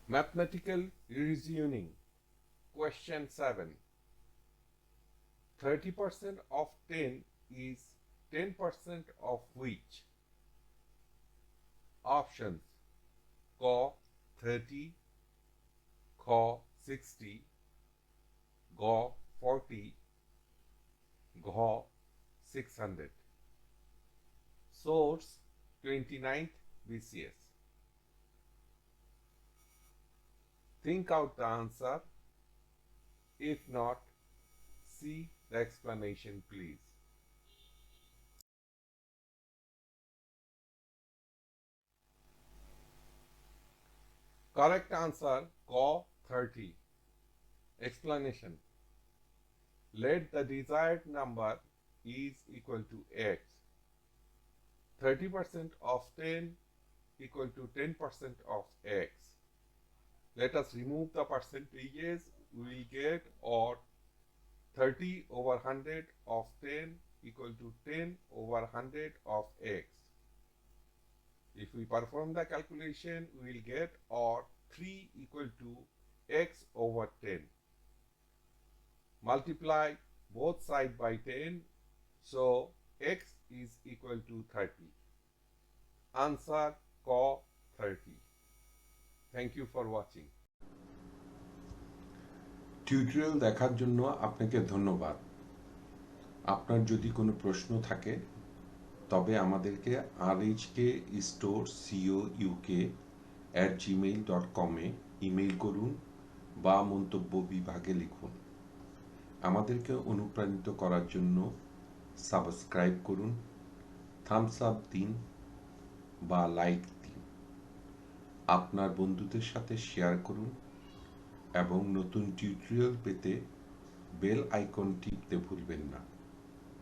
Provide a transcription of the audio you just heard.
Mathematical reasoning. Question 7. 30% of 10 is 10% of which? Options: क 30, ख 60, ग 40, घ 600. Source: 29th BCS. Think out the answer. If not, see the explanation, please. Correct answer: क 30. Explanation: let the desired number is equal to x. 30% of 10 equal to 10% of x. Let us remove the percentages. We get or 30 over 100 of 10 equal to 10 over 100 of x. If we perform the calculation, we will get or 3 equal to x over 10. Multiply both sides by 10, so x is equal to 30. Answer: क 30. Thank you for watching. Tutorial দেখার জন্য আপনাকে ধন্যবাদ। আপনার যদি কোনো প্রশ্ন থাকে তবে আমাদেরকে rhkstorecouk@gmail.com ইমেইল করুন বা মন্তব্য বিভাগে লিখুন। আমাদেরকে অনুপ্রাণিত করার জন্য সাবস্ক্রাইব করুন, থামস আপ দিন বা লাইক দিন। আপনার বন্ধুদের সাথে শেয়ার করুন এবং নতুন টিউটোরিয়াল পেতে বেল আইকন টিপতে ভুলবেন না।